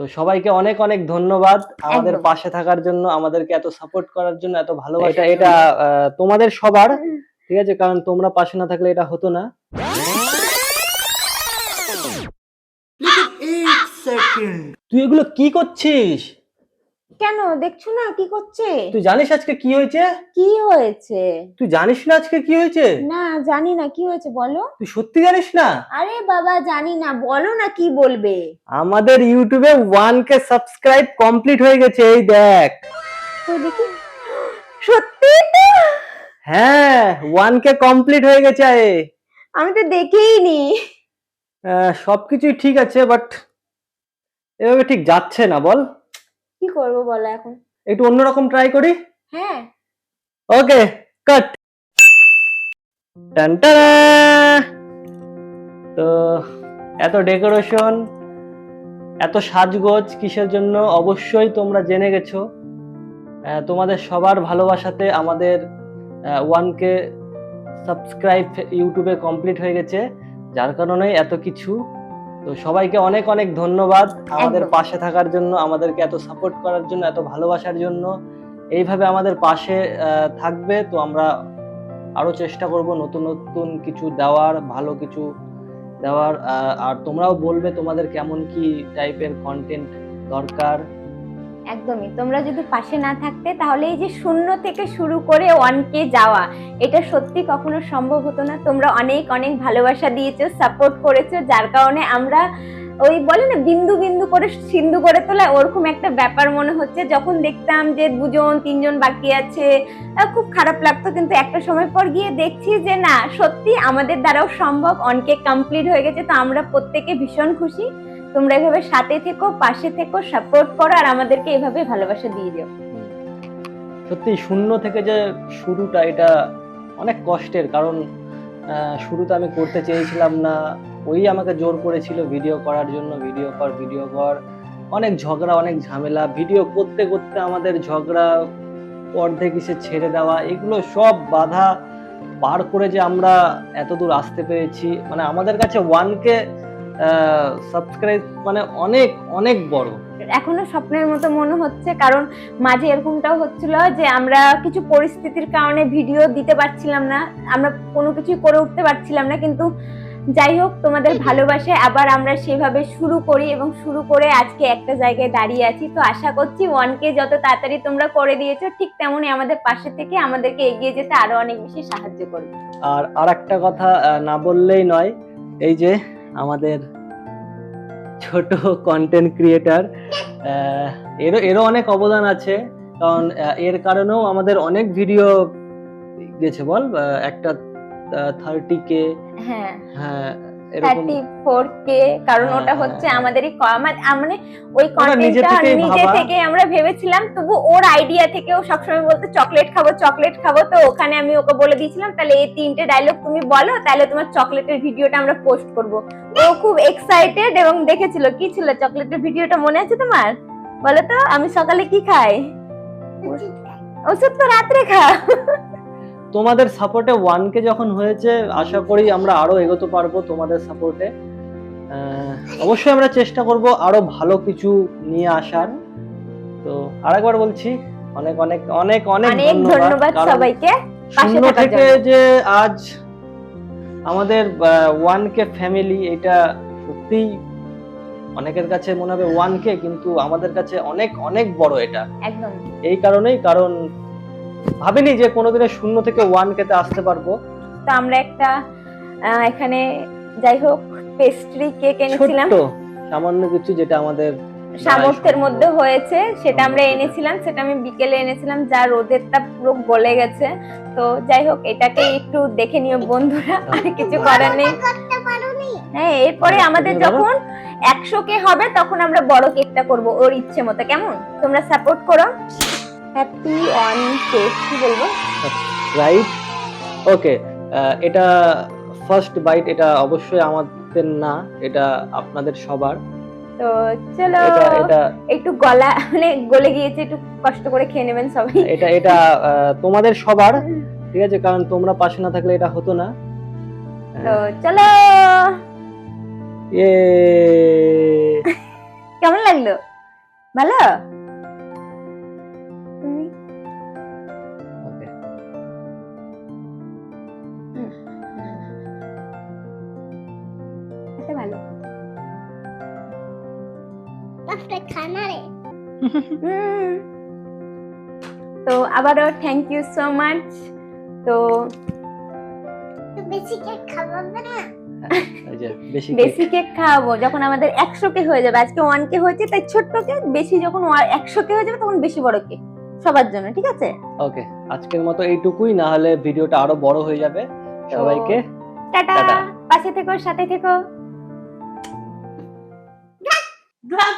তো সবাইকে অনেক অনেক ধন্যবাদ আমাদের একদম। পাশে থাকার জন্য, আমাদেরকে এত সাপোর্ট করার জন্য, এত ভালোবাসা। এটা তোমাদের সবার, ঠিক আছে? কারণ তোমরা পাশে না থাকলে এটা হতো না। তুই এগুলো কি করছিস? কেন দেখছো না কি করছে? তুই জানিস আজকে কি হয়েছে? কি হয়েছে? তুই জানিস না আজকে কি হয়েছে? না জানি না, কি হয়েছে বলো। তুই সত্যি জানিস না? আরে বাবা জানি না, বলো না কি বলবে। আমাদের ইউটিউবে 1K সাবস্ক্রাইব কমপ্লিট হয়ে গেছে, এই দেখ। তো দেখি, সত্যি তো? হ্যাঁ, 1K কমপ্লিট হয়ে গেছে। আমি তো দেখেইনি। সবকিছুই ঠিক আছে, বাট এভাবে ঠিক যাচ্ছে না, বল। কি করব বলো এখন? একটু অন্যরকম ট্রাই করি। হ্যাঁ ওকে, কাট। তো এত ডেকোরেশন, এত সাজগোজ কিসের জন্য অবশ্যই তোমরা জেনে গেছো। তোমাদের সবার ভালোবাসাতে আমাদের 1K সাবস্ক্রাইব ইউটিউবে কমপ্লিট হয়ে গেছে, যার কারণে এত কিছু। তো সবাইকে অনেক অনেক ধন্যবাদ আমাদের একদম। পাশে থাকার জন্য, আমাদেরকে এত সাপোর্ট করার জন্য, এত ভালোবাসার জন্য। এইভাবে আমাদের পাশে থাকবে, তো আমরা আরো চেষ্টা করব নতুন নতুন কিছু দেওয়ার, ভালো কিছু দেওয়ার। আর তোমরাও বলবে তোমাদের কেমন কি টাইপের কন্টেন্ট দরকার। একদমই, তোমরা যদি পাশে না থাকতে তাহলে এই যে 0 থেকে শুরু করে 1K যাওয়া, এটা সত্যি কখনো সম্ভব হতো না। তোমরা অনেক অনেক ভালোবাসা দিয়েছো, সাপোর্ট করেছো, যার কারণে আমরা ওই বলে না বিন্দু বিন্দু করে সিন্ধু করে তোলা, ওরকম একটা ব্যাপার মনে হচ্ছে। যখন দেখতাম যে 2-3 জন বাকি আছে, খুব খারাপ লাগতো, কিন্তু একটা সময় পর গিয়ে দেখছি যে না, সত্যি আমাদের দ্বারাও সম্ভব। 1K কমপ্লিট হয়ে গেছে, তো আমরা প্রত্যেকে ভীষণ খুশি। তোমরা এভাবে সাথে থেকো, পাশে থেকো, সাপোর্ট করো, আর আমাদেরকে এভাবে ভালোবাসা দিয়ে দিও। সত্যি 0 থেকে যে শুরুটা, এটা অনেক কষ্টের। কারণ শুরুতে আমি করতে চেয়েছিলাম না, ওই আমাকে জোর করেছিল ভিডিও করার জন্য। ভিডিও কর, অনেক ঝগড়া, অনেক ঝামেলা। ভিডিও করতে করতে আমাদের ঝগড়া, অর্ধেক এসে ছেড়ে দেওয়া, এগুলো সব বাধা পার করে যে আমরা এতদূর আসতে পেরেছি। মানে আমাদের কাছে 1K সাবস্ক্রাইব মানে অনেক অনেক বড়। এখনো স্বপ্নের মতো মনে হচ্ছে, কারণ মাঝে এরকমটাও হচ্ছিল যে আমরা কিছু পরিস্থিতির কারণে ভিডিও দিতে পারছিলাম না, আমরা কোনো কিছুই করে উঠতে পারছিলাম না। কিন্তু যাই হোক, তোমাদের ভালোবাসায় আবার আমরা সেভাবে শুরু করি, এবং শুরু করে আজকে একটা জায়গায় দাঁড়িয়ে আছি। তো আশা করছি 1K যত তাড়াতাড়ি তোমরা করে দিয়েছো, ঠিক তেমনই আমাদের পাশে থেকে আমাদেরকে এগিয়ে যেতে আরো অনেক বেশি সাহায্য করবে। আর একটা কথা না বললেই নয়, এই যে আমাদের ছোট কন্টেন্ট ক্রিয়েটার, এরও অনেক অবদান আছে। কারণ এর কারণেও আমাদের অনেক ভিডিও গেছে, বল। একটা 30K, হ্যাঁ হ্যাঁ এরকম 34K, কারণ ওটা হচ্ছে আমাদেরই মানে ওই ওরা নিজে কন্টেন্টটা থেকেই নিজে ভাবা। থেকে আমরা ভেবেছিলাম, তবু ওর আইডিয়া থেকে ও সবসময় বলতো চকলেট খাবো। তো ওখানে আমি ওকে বলে দিয়েছিলাম, তাহলে এই 3টে ডায়লগ তুমি বলো, তাহলে তোমার চকলেটের ভিডিওটা আমরা পোস্ট করব। ও খুব এক্সাইটেড এবং দেখেছিল। কি ছিল চকলেটের ভিডিওটা, মনে আছে তোমার? বলো তো, আমি সকালে কি খাই? ওষুধ তো রাত্রে খা। তোমাদের সাপোর্টে 1K যখন হয়েছে, আশা করি আমরা আরো এগোতে পারবো তোমাদের সাপোর্টে। অবশ্যই আমরা চেষ্টা করব আরো ভালো কিছু নিয়ে আসার। তো আরেকবার বলছি, অনেক অনেক অনেক অনেক ধন্যবাদ সবাইকে পাশে 0 থাকার থেকে জন্য। যে আজ আমাদের 1K ফ্যামিলি, এটা সত্যি অনেকের কাছে মনে হবে 1K, কিন্তু আমাদের কাছে অনেক অনেক বড় এটা। একদম। এই কারণেই, কারণ ভাবিনি যে কোনোদিনে 0 থেকে 1K তে আসতে পারবো। তো আমরা একটা এখানে যাই হোক পেস্ট্রি কেক এনেছিলাম, সামান্য কিছু, যেটা আমাদের সামর্থ্যের মধ্যে হয়েছে, সেটা আমরা এনেছিলাম। সেটা আমি বিকেলে এনেছিলাম, যা রোদেরটা পুরো গলে গেছে। তো যাই হোক, এটাকে একটু দেখে নিও বন্ধুরা, আর কিছু করার নেই। হ্যাঁ, এরপরে আমাদের যখন 100K হবে, তখন আমরা বড় কেকটা করব ওর ইচ্ছে মতো। কেমন? তোমরা সাপোর্ট করো। হ্যাপি 1K, কি বলবো? রাইট, ওকে। এটা ফার্স্ট বাইট, এটা অবশ্যই আমাদের না, এটা আপনাদের সবার। তো চলো, এটা একটু গলা মানে গলে গিয়েছে, একটু কষ্ট করে খেয়ে নেবেন সবাই। এটা তোমাদের সবার, ঠিক আছে? কারণ তোমরা পাশে না থাকলে এটা হতো না। তো চলো, কেমন লাগলো? ভালো তুমি ওকে এটা ভালো খানা রে হুম। তো আবারও থ্যাংক ইউ সো মাচ। তো তো বেশি কেক খাওয়াবে না এই যে বেশি বেশি কেক খাওয়াবো যখন আমাদের 100 কে হয়ে যাবে। আজকে 1 কে হয়েছে তাই ছোট্ট কেক, বেশি যখন 100 কে হয়ে যাবে তখন বেশি বড় কেক সবার জন্য, ঠিক আছে? ওকে, আজকের মতো এইটুকুই, না হলে ভিডিওটা আরো বড় হয়ে যাবে। তো সবাইকে টাটা, টাটা। পাশে থেকো, সাথে থেকো। ধর